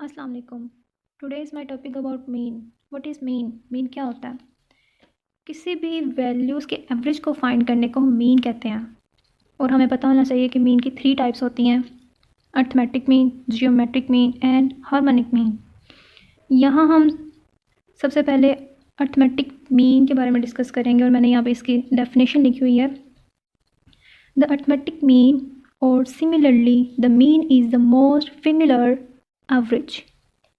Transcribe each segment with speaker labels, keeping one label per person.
Speaker 1: अस्सलाम वालेकुम। Today is my topic about mean. What is mean? Mean क्या होता है? किसी भी वैल्यूज़ के एवरेज को फाइंड करने को हम मीन कहते हैं। और हमें पता होना चाहिए कि मीन की 3 टाइप्स होती हैं: arithmetic mean, geometric mean and harmonic mean. यहाँ हम सबसे पहले अर्थमेटिक मीन के बारे में डिस्कस करेंगे और मैंने यहाँ पे इसकी डेफिनेशन लिखी हुई है। द अर्थमेटिक मीन और similarly the mean is the most similar average.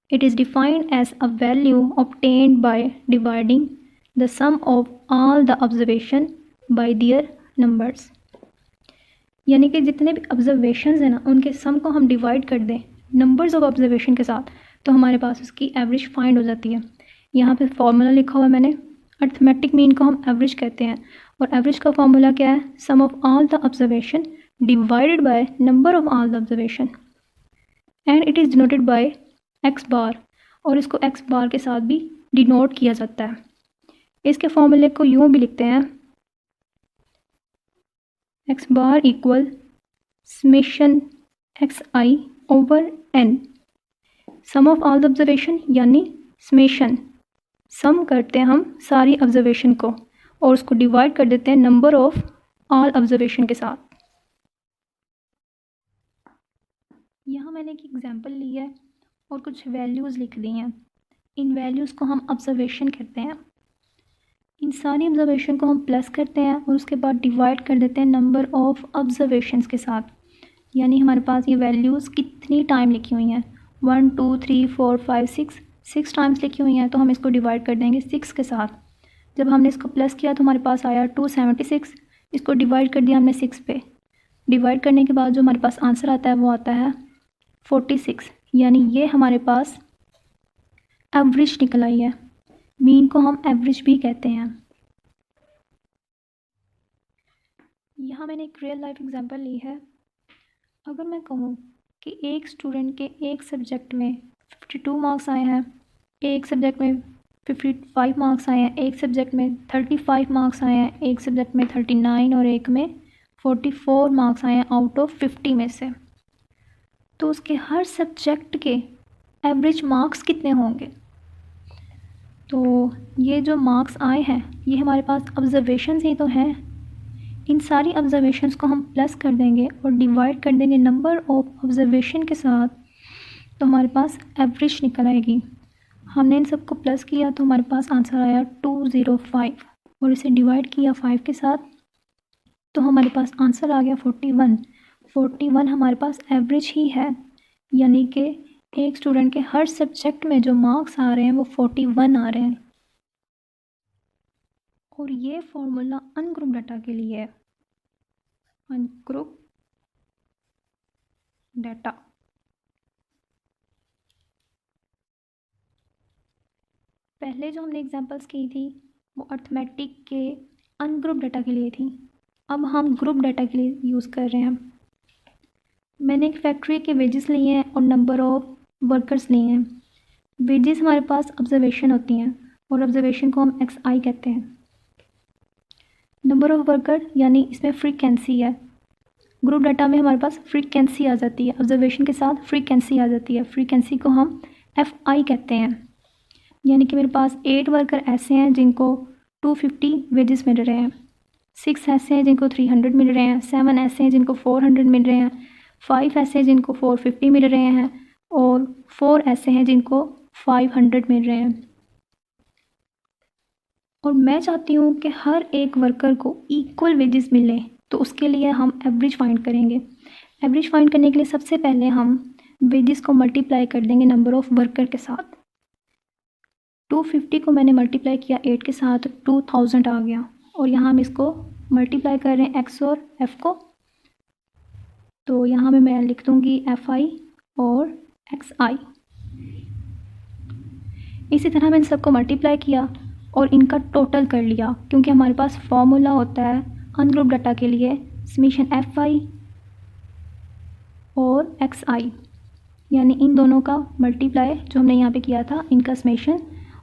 Speaker 1: It is defined as a value obtained by dividing the sum of all the observation by their numbers. यानी कि जितने भी ऑब्जर्वेशंस हैं ना, उनके सम को हम डिवाइड कर दें नंबर्स ऑफ ऑब्जर्वेशन के साथ, तो हमारे पास उसकी एवरेज फाइंड हो जाती है। यहाँ पे फॉर्मूला लिखा हुआ है मैंने। अर्थमेटिक मीन को हम एवरेज कहते हैं और एवरेज का फॉर्मूला क्या है? Sum of all the observation divided by number of all the observation and it is denoted by X bar, और इसको एक्स बार के साथ भी डिनोट किया जाता है। इसके फॉर्मूले को यूँ भी लिखते हैं: x bar equal summation x i over n, sum of all the observation, यानी समेशन सम करते हैं हम सारी ऑब्जर्वेशन को और उसको डिवाइड कर देते हैं नंबर ऑफ ऑल ऑब्जर्वेशन के साथ। यहाँ मैंने एक एग्जांपल ली है और कुछ वैल्यूज़ लिख दी हैं। इन वैल्यूज़ को हम ऑब्जर्वेशन कहते हैं। इन सारी ऑब्जर्वेशन को हम प्लस करते हैं और उसके बाद डिवाइड कर देते हैं नंबर ऑफ़ ऑब्जर्वेशंस के साथ। यानी हमारे पास ये वैल्यूज़ कितनी टाइम लिखी हुई हैं, 1 2 3 4 5 6 टाइम्स लिखी हुई हैं, तो हम इसको डिवाइड कर देंगे 6 के साथ। जब हमने इसको प्लस किया तो हमारे पास आया 276। इसको डिवाइड कर दिया हमने 6 पे। डिवाइड करने के बाद जो हमारे पास आंसर आता है वो आता है 46। यानी ये हमारे पास एवरेज निकल आई है। मीन को हम एवरेज भी कहते हैं। यहाँ मैंने एक रियल लाइफ एग्जांपल ली है। अगर मैं कहूँ कि एक स्टूडेंट के एक सब्जेक्ट में 52 मार्क्स आए हैं, एक सब्जेक्ट में 55 मार्क्स आए हैं, एक सब्जेक्ट में 35 मार्क्स आए हैं, एक सब्जेक्ट में 39 और एक में 44 मार्क्स आए हैं आउट ऑफ 50 में से, तो उसके हर सब्जेक्ट के एवरेज मार्क्स कितने होंगे? तो ये जो मार्क्स आए हैं ये हमारे पास ऑब्जर्वेशंस ही तो हैं। इन सारी ऑब्जर्वेशंस को हम प्लस कर देंगे और डिवाइड कर देंगे नंबर ऑफ ऑब्जर्वेशन के साथ, तो हमारे पास एवरेज निकल आएगी। हमने इन सबको प्लस किया तो हमारे पास आंसर आया 205 और इसे डिवाइड किया 5 के साथ, तो हमारे पास आंसर आ गया 41 हमारे पास एवरेज ही है। यानी कि एक स्टूडेंट के हर सब्जेक्ट में जो मार्क्स आ रहे हैं वो 41 आ रहे हैं। और ये फॉर्मूला अनग्रुप डाटा के लिए है। अनग्रुप डाटा पहले जो हमने एग्जांपल्स की थी वो अर्थमेटिक के अनग्रुप डाटा के लिए थी। अब हम ग्रुप डाटा के लिए यूज़ कर रहे हैं। मैंने एक फैक्ट्री के वेजेस लिए हैं और नंबर ऑफ वर्कर्स लिए हैं। वेजेस हमारे पास ऑब्जर्वेशन होती हैं और ऑब्जर्वेशन को हम एक्स आई कहते हैं। नंबर ऑफ वर्कर यानी इसमें फ्रीक्वेंसी है। ग्रुप डाटा में हमारे पास फ्रीक्वेंसी आ जाती है, ऑब्जर्वेशन के साथ फ्रीक्वेंसी आ जाती है। फ्रीक्वेंसी को हम एफ आई कहते हैं। यानी कि मेरे पास 8 वर्कर ऐसे हैं जिनको 250 वेजेस मिल रहे हैं, 6 ऐसे हैं जिनको 300 मिल रहे हैं, 7 ऐसे हैं जिनको 400 मिल रहे हैं, 5 ऐसे हैं जिनको 450 मिल रहे हैं और 4 ऐसे हैं जिनको 500 मिल रहे हैं। और मैं चाहती हूँ कि हर एक वर्कर को इक्वल वेजेस मिले, तो उसके लिए हम एवरेज फाइंड करेंगे। एवरेज फाइंड करने के लिए सबसे पहले हम वेजेस को मल्टीप्लाई कर देंगे नंबर ऑफ़ वर्कर के साथ। 250 को मैंने मल्टीप्लाई किया 8 के साथ, 2000 आ गया। और यहाँ हम इसको मल्टीप्लाई कर रहे हैं एक्स और एफ़ को, तो यहाँ में मैं लिख दूँगी एफ आई और एक्स आई। इसी तरह मैंने सबको मल्टीप्लाई किया और इनका टोटल कर लिया, क्योंकि हमारे पास फॉर्मूला होता है अनग्रुप डाटा के लिए समेशन एफ आई और एक्स आई, यानी इन दोनों का मल्टीप्लाई जो हमने यहाँ पे किया था, इनका समेशन,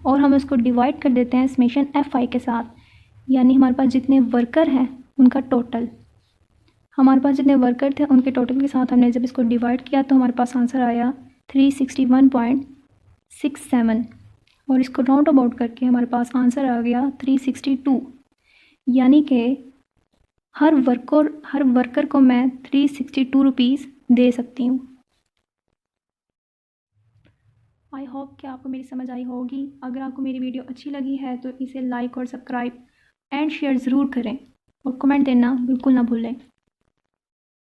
Speaker 1: और हम इसको डिवाइड कर देते हैं समेशन एफ आई के साथ। यानी हमारे पास जितने वर्कर हैं उनका टोटल, हमारे पास जितने वर्कर थे उनके टोटल के साथ हमने जब इसको डिवाइड किया तो हमारे पास आंसर आया 361.67 और इसको राउंड अबाउट करके हमारे पास आंसर आ गया 362, यानी कि हर वर्कर को मैं 362 रुपीज़ दे सकती हूँ। आई होप कि आपको मेरी समझ आई होगी। अगर आपको मेरी वीडियो अच्छी लगी है तो इसे लाइक और सब्सक्राइब एंड शेयर ज़रूर करें और कमेंट देना बिल्कुल ना भूलें।